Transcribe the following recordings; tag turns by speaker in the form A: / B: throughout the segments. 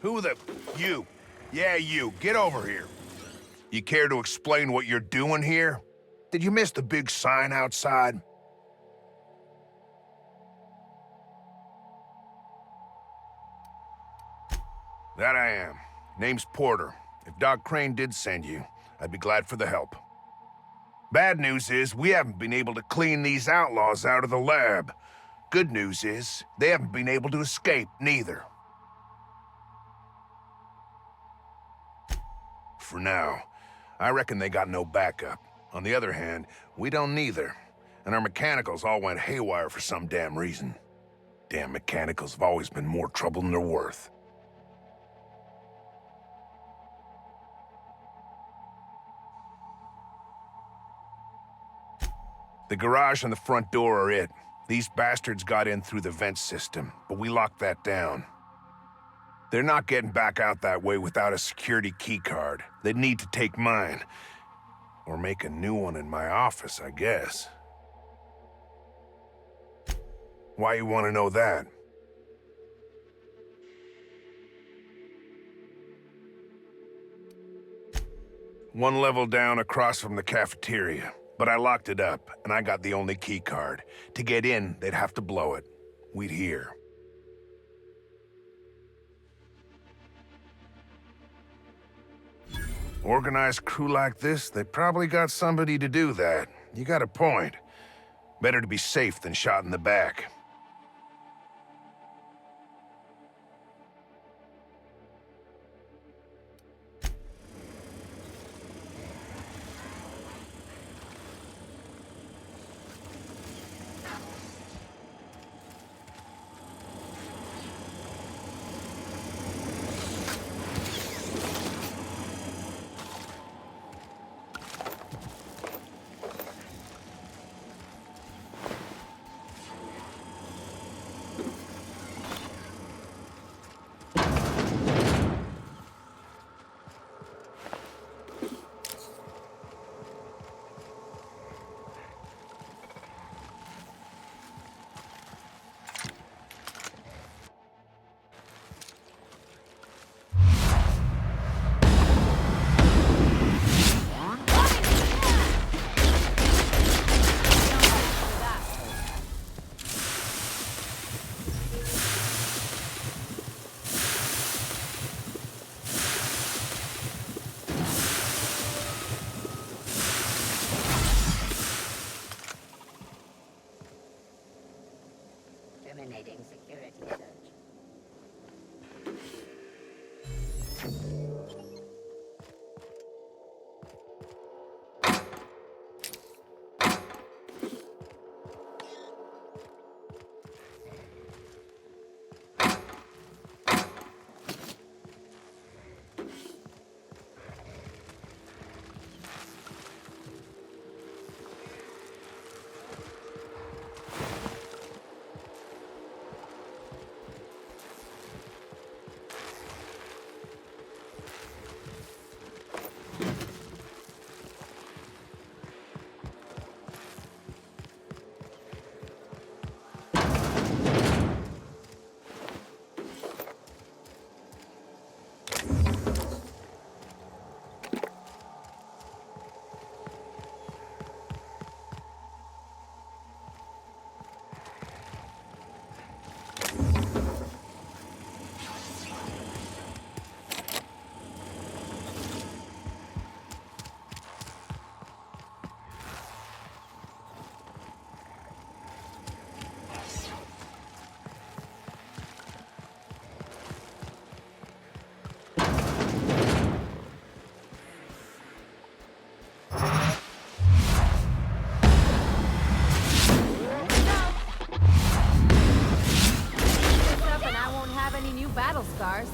A: Who the... You. Yeah, you. Get over here. You care to explain what you're doing here? Did you miss the big sign outside? That I am. Name's Porter. If Doc Crane did send you, I'd be glad for the help. Bad news is, we haven't been able to clean these outlaws out of the lab. Good news is, they haven't been able to escape, neither. For now. I reckon they got no backup. On the other hand, we don't neither. And our mechanicals all went haywire for some damn reason. Damn mechanicals have always been more trouble than they're worth. The garage and the front door are it. These bastards got in through the vent system, but we locked that down. They're not getting back out that way without a security keycard. They'd need to take mine. Or make a new one in my office, I guess. Why you want to know that? One level down across from the cafeteria. But I locked it up, and I got the only key card. To get in, they'd have to blow it. We'd hear. Organized crew like this, they probably got somebody to do that. You got a point. Better to be safe than shot in the back.
B: Terminating security search.
C: Battle scars.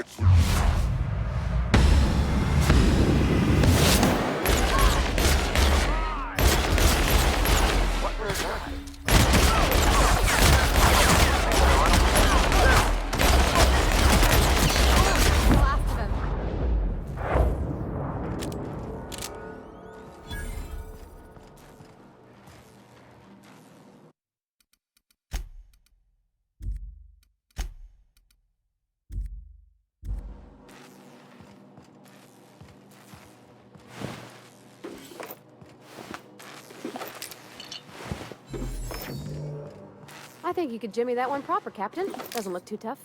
C: The last of them. I think you could jimmy that one proper, Captain. Doesn't look too tough.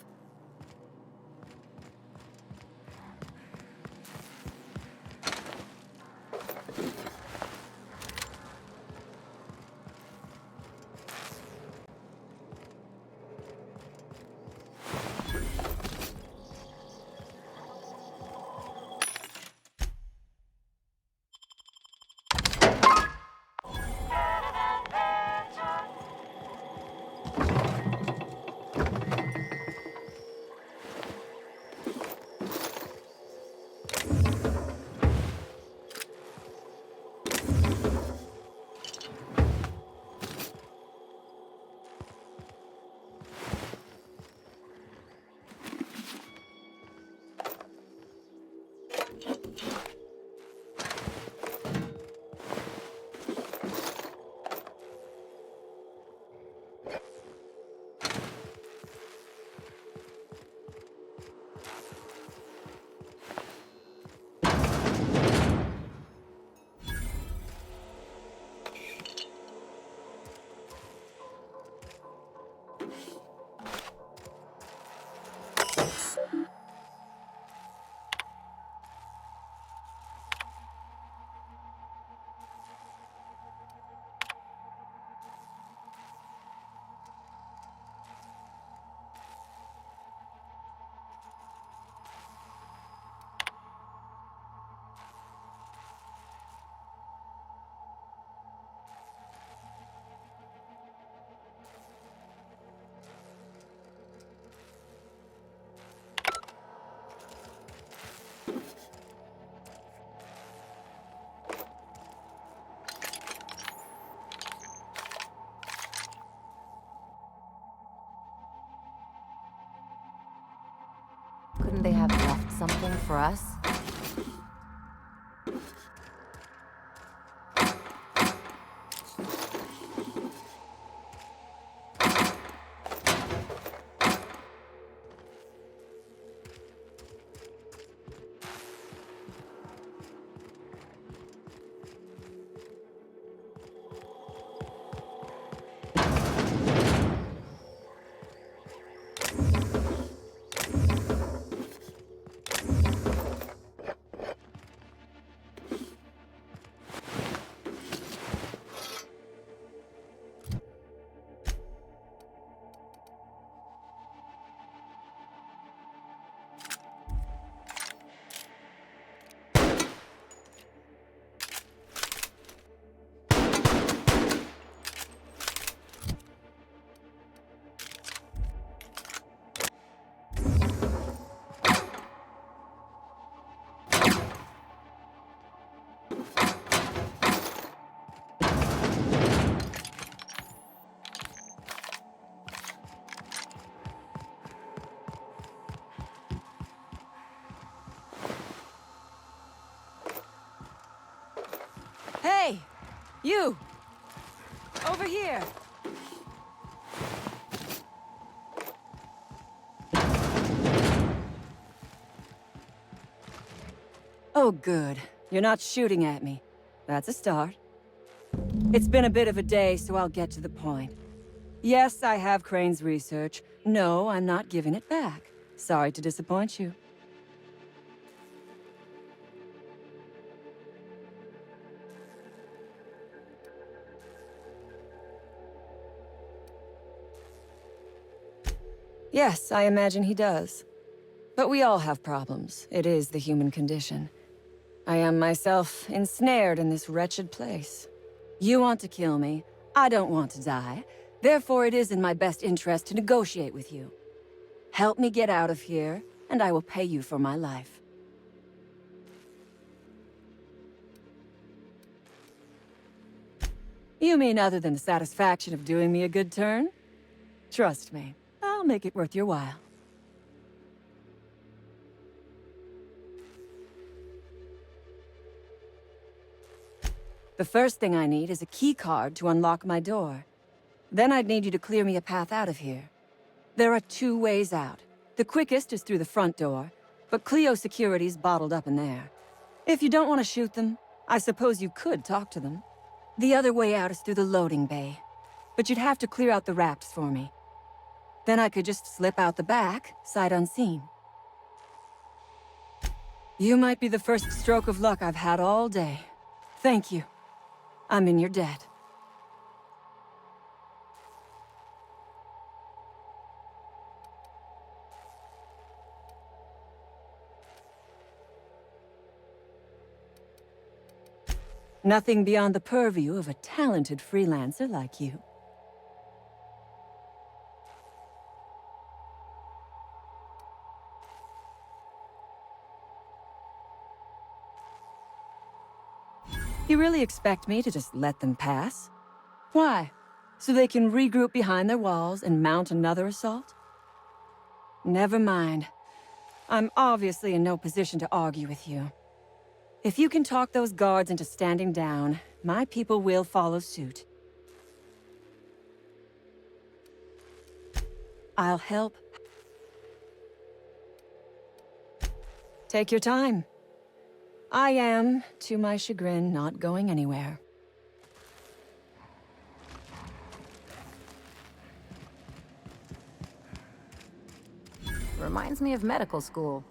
C: Couldn't they have left something for us?
B: Hey! You! Over here! Oh, good. You're not shooting at me. That's a start. It's been a bit of a day, so I'll get to the point. Yes, I have Crane's research. No, I'm not giving it back. Sorry to disappoint you. Yes, I imagine he does. But we all have problems. It is the human condition. I am myself ensnared in this wretched place. You want to kill me. I don't want to die. Therefore, it is in my best interest to negotiate with you. Help me get out of here, and I will pay you for my life. You mean other than the satisfaction of doing me a good turn? Trust me, I'll make it worth your while. The first thing I need is a key card to unlock my door. Then I'd need you to clear me a path out of here. There are 2 ways out. The quickest is through the front door, but Cleo Security's bottled up in there. If you don't want to shoot them, I suppose you could talk to them. The other way out is through the loading bay, but you'd have to clear out the wraps for me. Then I could just slip out the back, sight unseen. You might be the first stroke of luck I've had all day. Thank you. I'm in your debt. Nothing beyond the purview of a talented freelancer like you. You really expect me to just let them pass? Why? So they can regroup behind their walls and mount another assault? Never mind. I'm obviously in no position to argue with you. If you can talk those guards into standing down, my people will follow suit. I'll help. Take your time. I am, to my chagrin, not going anywhere.
C: Reminds me of medical school.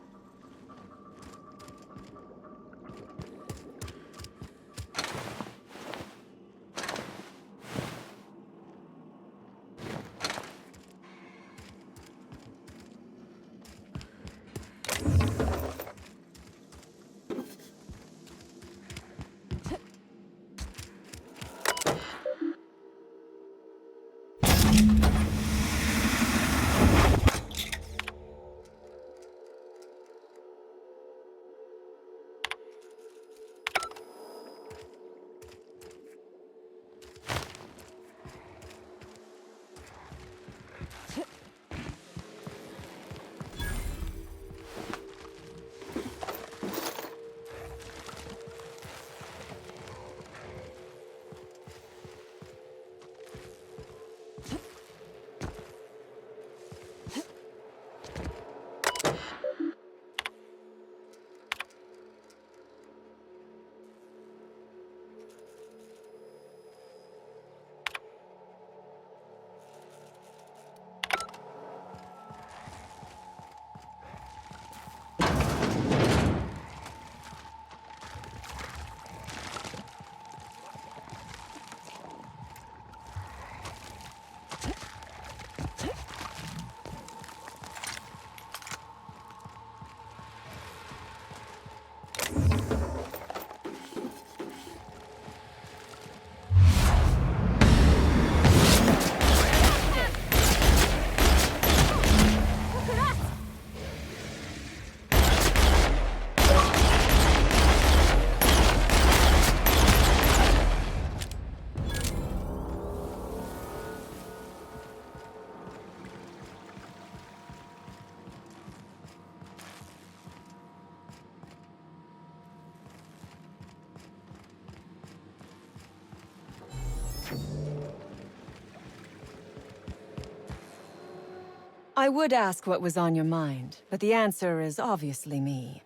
B: I would ask what was on your mind, but the answer is obviously me.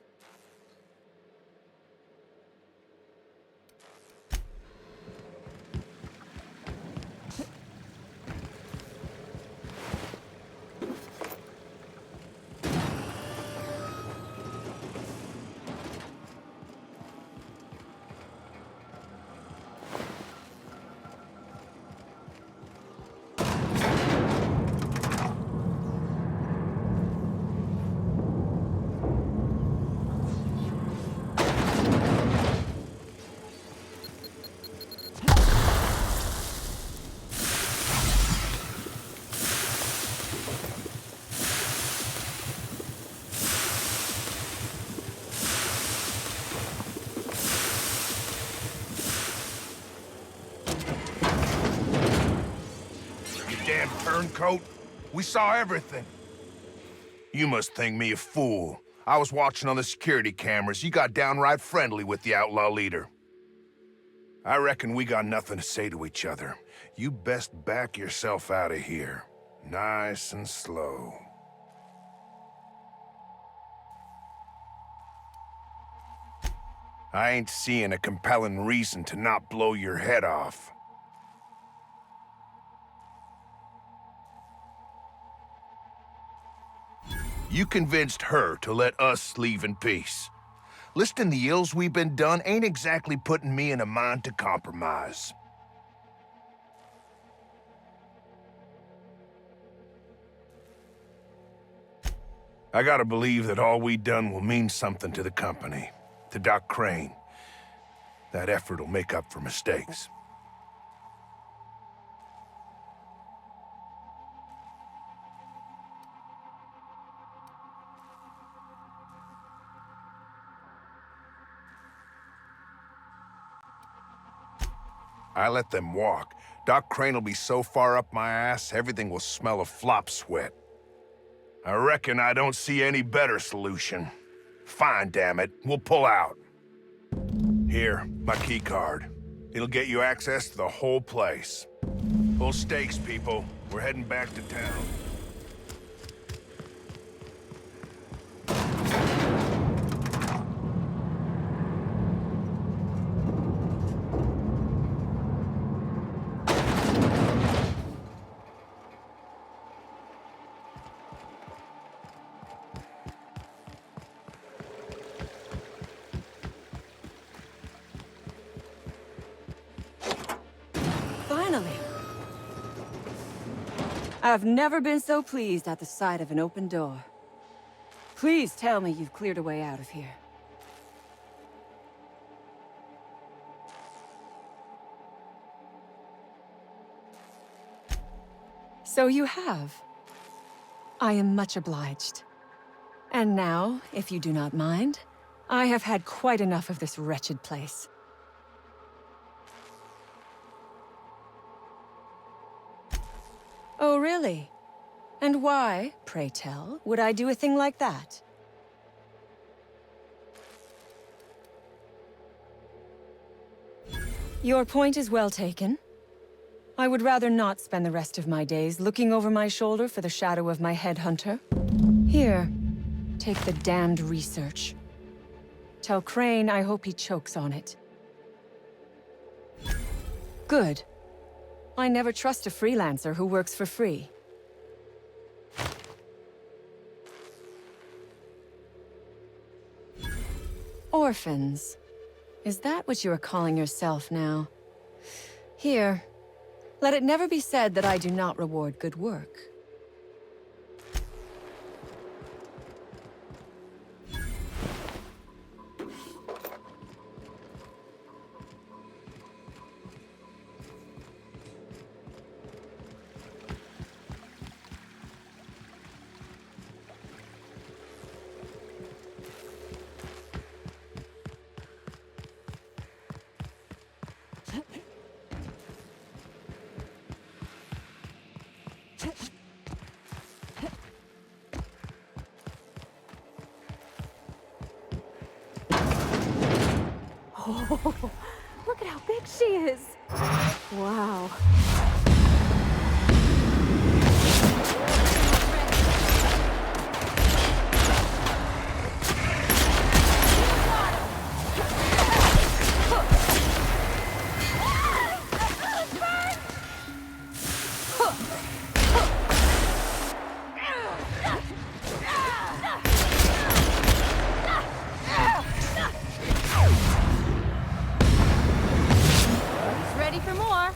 A: damn turncoat. We saw everything. You must think me a fool. I was watching on the security cameras. You got downright friendly with the outlaw leader. I reckon we got nothing to say to each other. You best back yourself out of here. Nice and slow. I ain't seeing a compelling reason to not blow your head off. You convinced her to let us leave in peace. Listing the ills we've been done ain't exactly putting me in a mind to compromise. I gotta believe that all we done will mean something to the company, to Doc Crane. That effort will make up for mistakes. I let them walk. Doc Crane will be so far up my ass, everything will smell of flop sweat. I reckon I don't see any better solution. Fine, damn it. We'll pull out. Here, my key card. It'll get you access to the whole place. Full stakes, people. We're heading back to town.
B: Finally. I've never been so pleased at the sight of an open door. Please tell me you've cleared a way out of here. So you have. I am much obliged. And now, if you do not mind, I have had quite enough of this wretched place. Oh, really? And why, pray tell, would I do a thing like that? Your point is well taken. I would rather not spend the rest of my days looking over my shoulder for the shadow of my headhunter. Here, take the damned research. Tell Crane I hope he chokes on it. Good. I never trust a freelancer who works for free. Orphans. Is that what you are calling yourself now? Here. Let it never be said that I do not reward good work.
C: Oh, look at how big she is. Wow. Ready for more?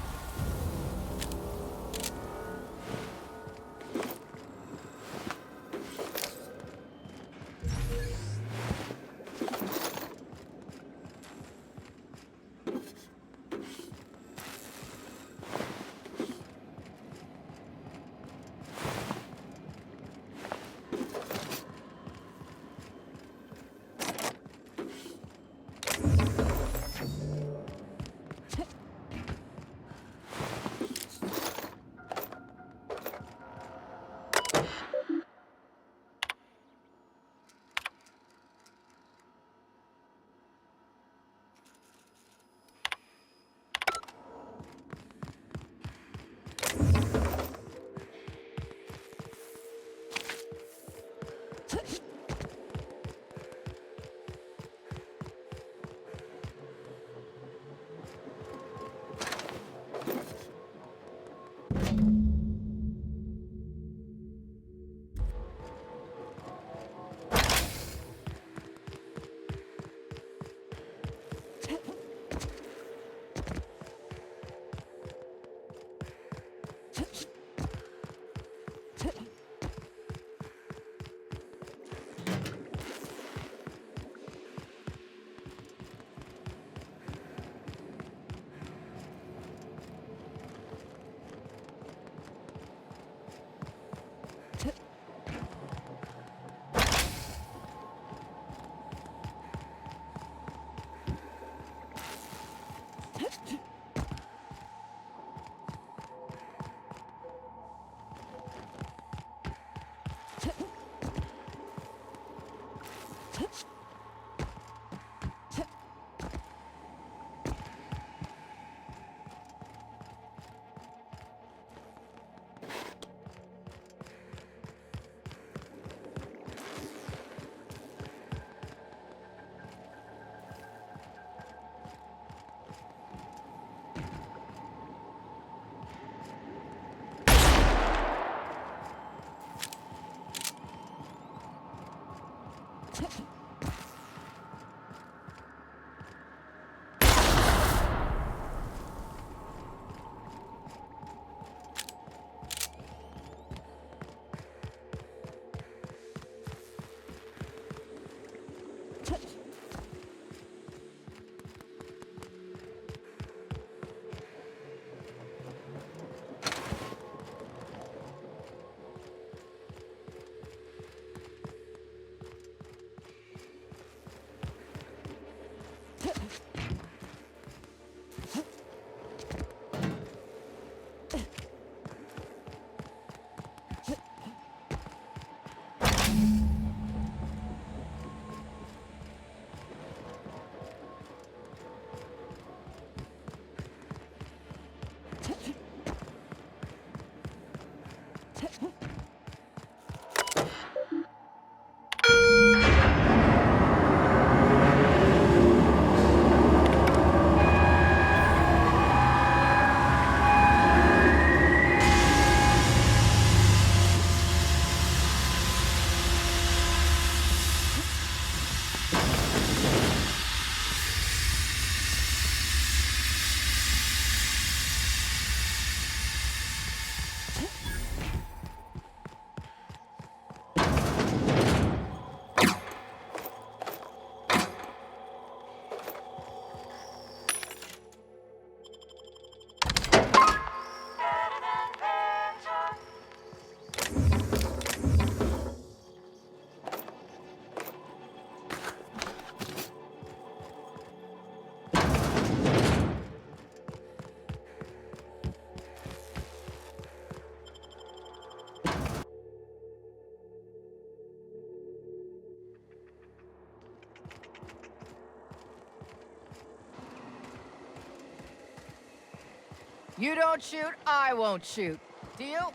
D: You don't shoot, I won't shoot. Deal?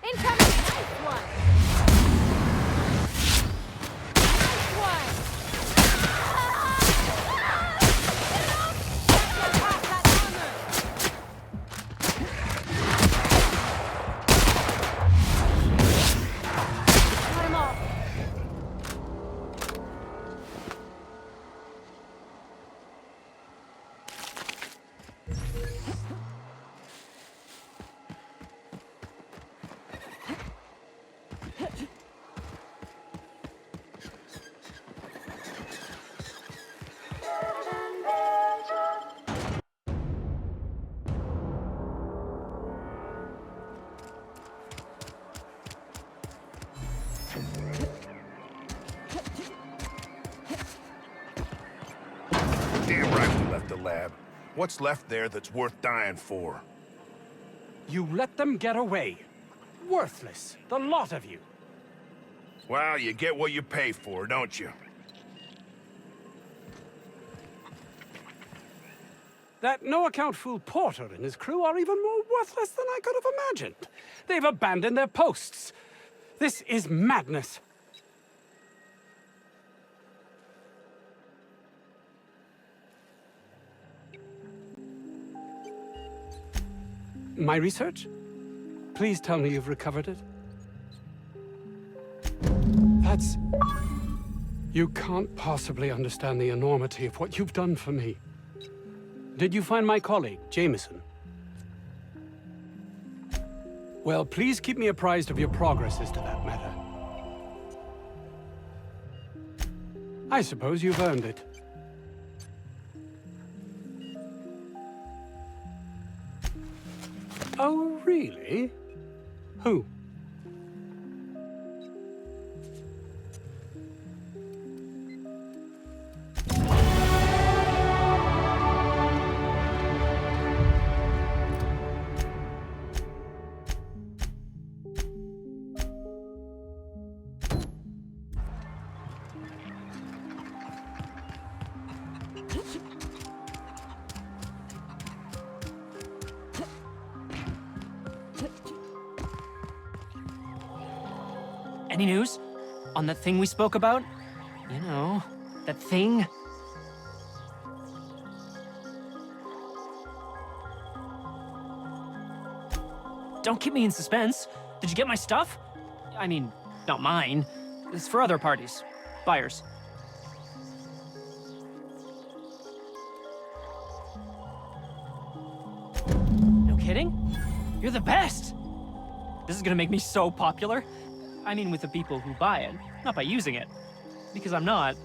C: Incoming! Nice one! Nice one! Pass that armor! Cut him off!
A: Damn right we left the lab. What's left there that's worth dying for?
E: You let them get away. Worthless, the lot of you.
A: Well, you get what you pay for, don't you?
E: That no-account fool Porter and his crew are even more worthless than I could have imagined. They've abandoned their posts. This is madness. My research? Please tell me you've recovered it. That's... You can't possibly understand the enormity of what you've done for me. Did you find my colleague, Jameson? Well, please keep me apprised of your progress as to that matter. I suppose you've earned it. Oh, really? Who?
F: Any news? On that thing we spoke about? You know... That thing? Don't keep me in suspense. Did you get my stuff? I mean, not mine. It's for other parties. Buyers. No kidding? You're the best! This is gonna make me so popular. I mean, with the people who buy it, not by using it. Because I'm not.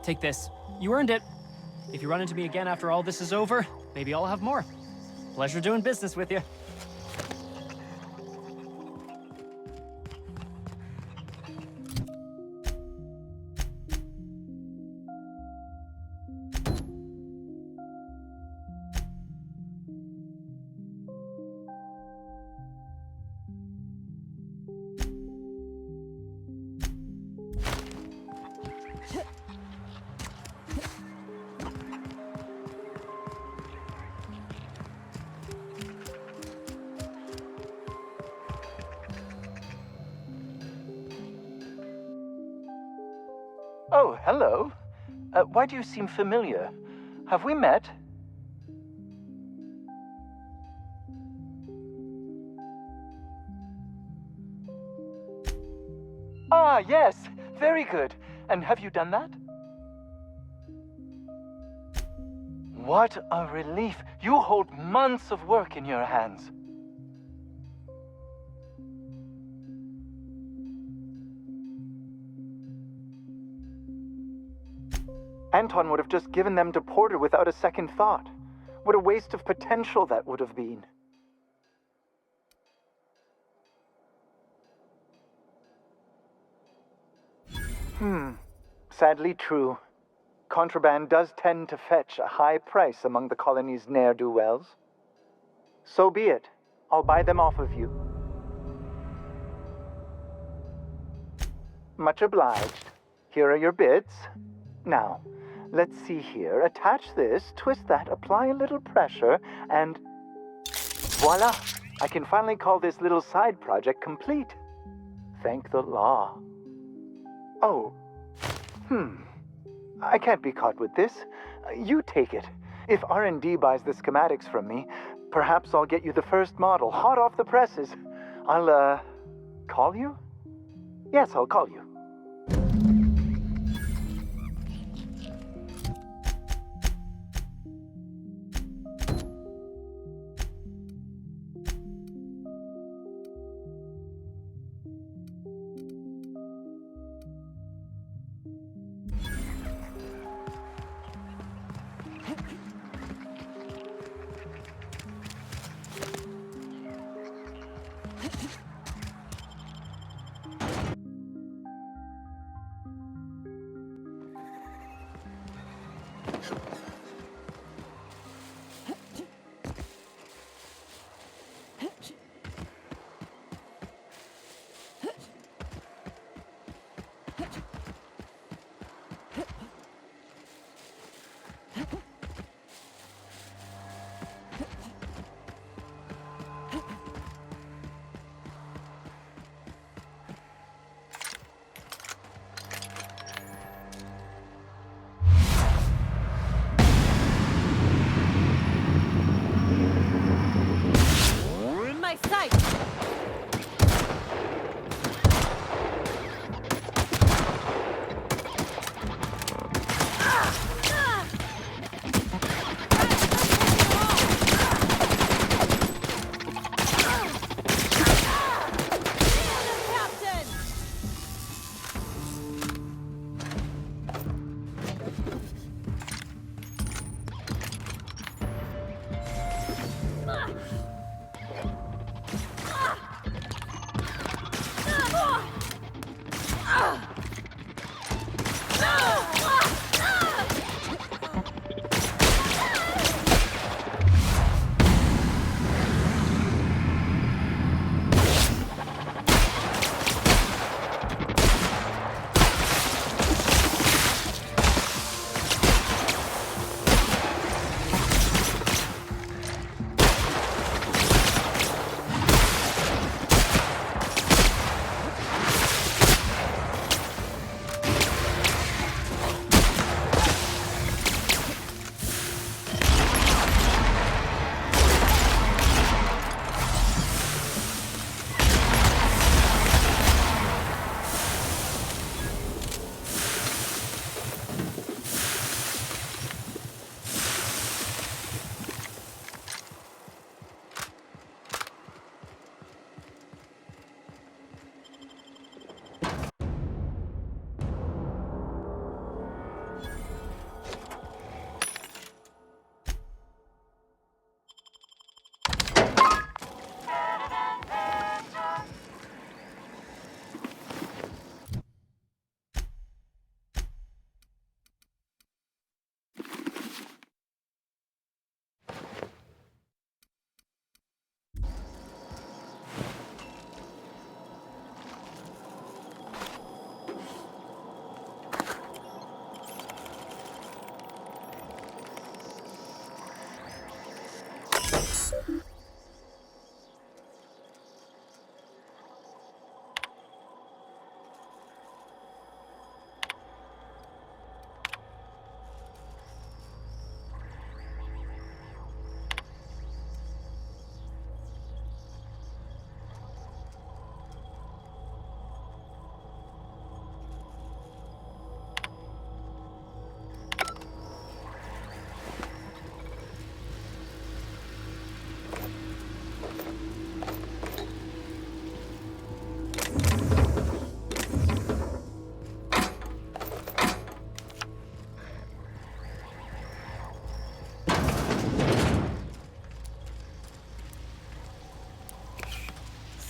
F: Take this. You earned it. If you run into me again after all this is over, maybe I'll have more. Pleasure doing business with you.
G: Oh, hello. Why do you seem familiar? Have we met? Ah, yes. Very good. And have you done that? What a relief. You hold months of work in your hands. Anton would have just given them to Porter without a second thought. What a waste of potential that would have been. Sadly true. Contraband does tend to fetch a high price among the colony's ne'er-do-wells. So be it. I'll buy them off of you. Much obliged. Here are your bids. Now, let's see here. Attach this, twist that, apply a little pressure, and voila! I can finally call this little side project complete. Thank the law. Oh. I can't be caught with this. You take it. If R&D buys the schematics from me, perhaps I'll get you the first model, hot off the presses. I'll, call you? Yes, I'll call you.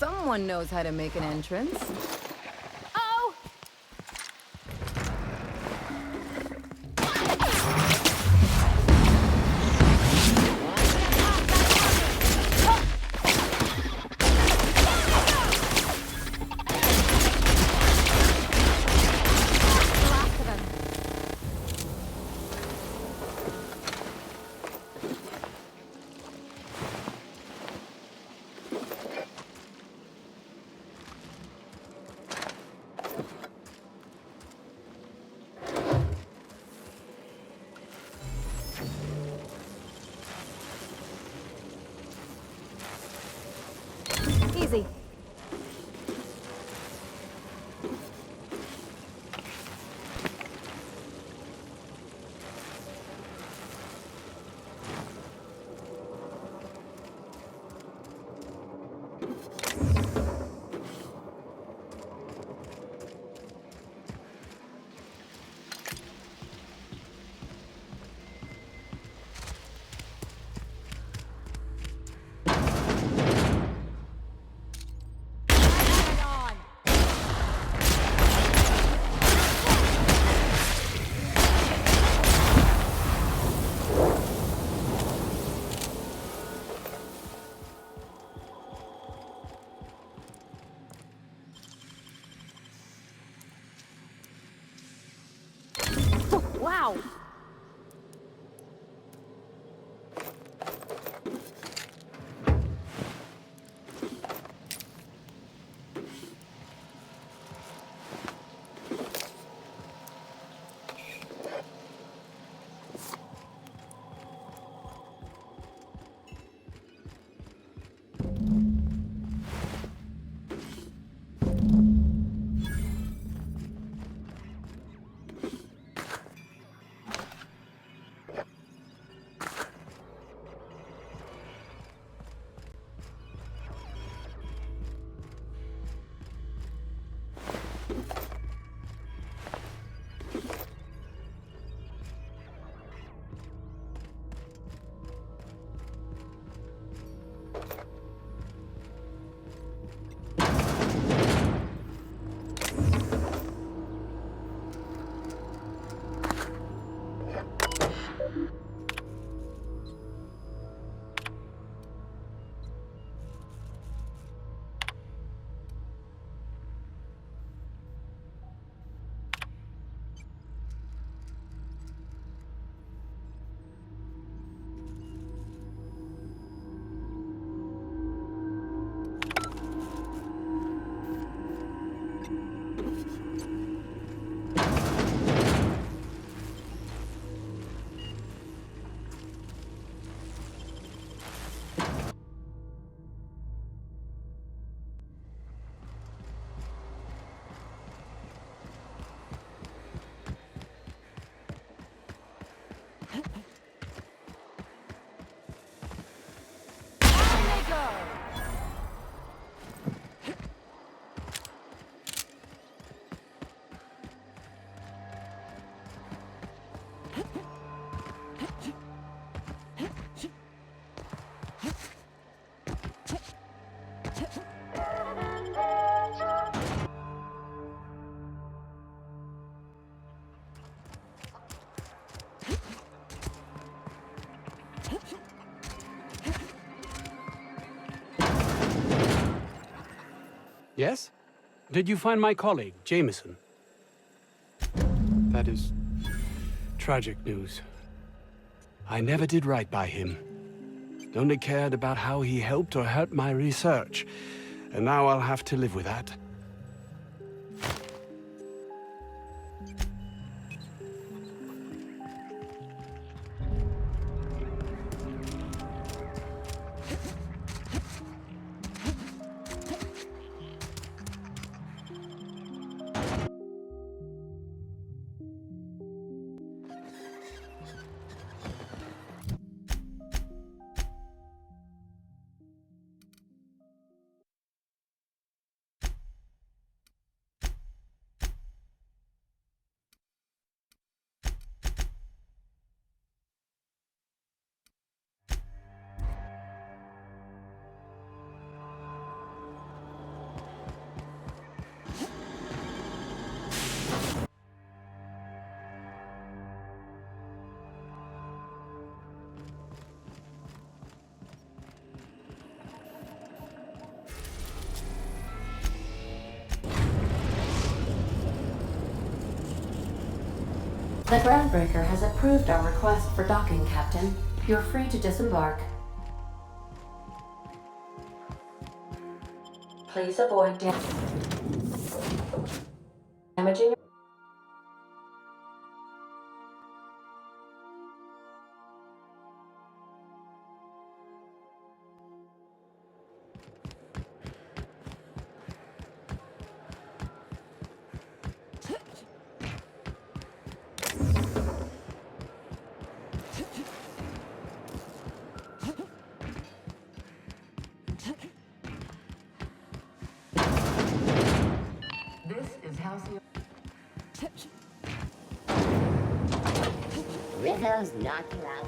D: Someone knows how to make an entrance.
C: Oh! The last of them. Easy. Wow.
E: Yes? Did you find my colleague, Jameson? That is tragic news. I never did right by him. Only cared about how he helped or hurt my research. And now I'll have to live with that.
H: The Groundbreaker has approved our request for docking, Captain. You're free to disembark. Please avoid damaging.
I: This is Halcyon.
J: Rizzo's not allowed.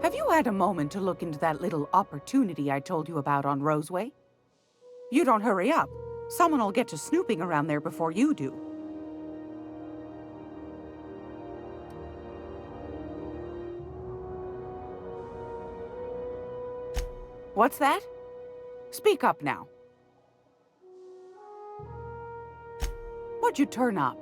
K: Have you had a moment to look into that little opportunity I told you about on Roseway? You don't hurry up. Someone will get to snooping around there before you do. What's that? Speak up now. What'd you turn up?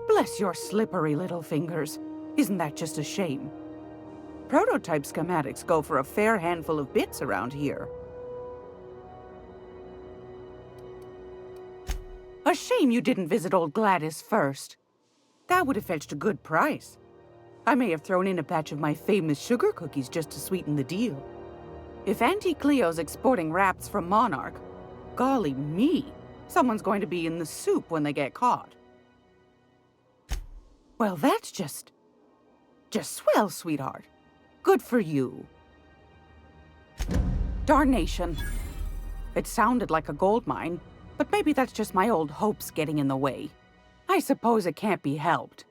K: Bless your slippery little fingers. Isn't that just a shame? Prototype schematics go for a fair handful of bits around here. A shame you didn't visit old Gladys first. That would have fetched a good price. I may have thrown in a batch of my famous sugar cookies just to sweeten the deal. If Auntie Cleo's exporting wraps from Monarch, golly me, someone's going to be in the soup when they get caught. Well, that's just swell, sweetheart. Good for you. Darnation. It sounded like a gold mine, but maybe that's just my old hopes getting in the way. I suppose it can't be helped.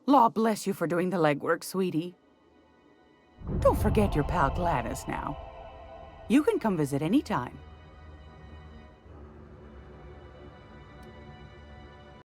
K: Law bless you for doing the legwork, sweetie. Don't forget your pal Gladys now. You can come visit anytime.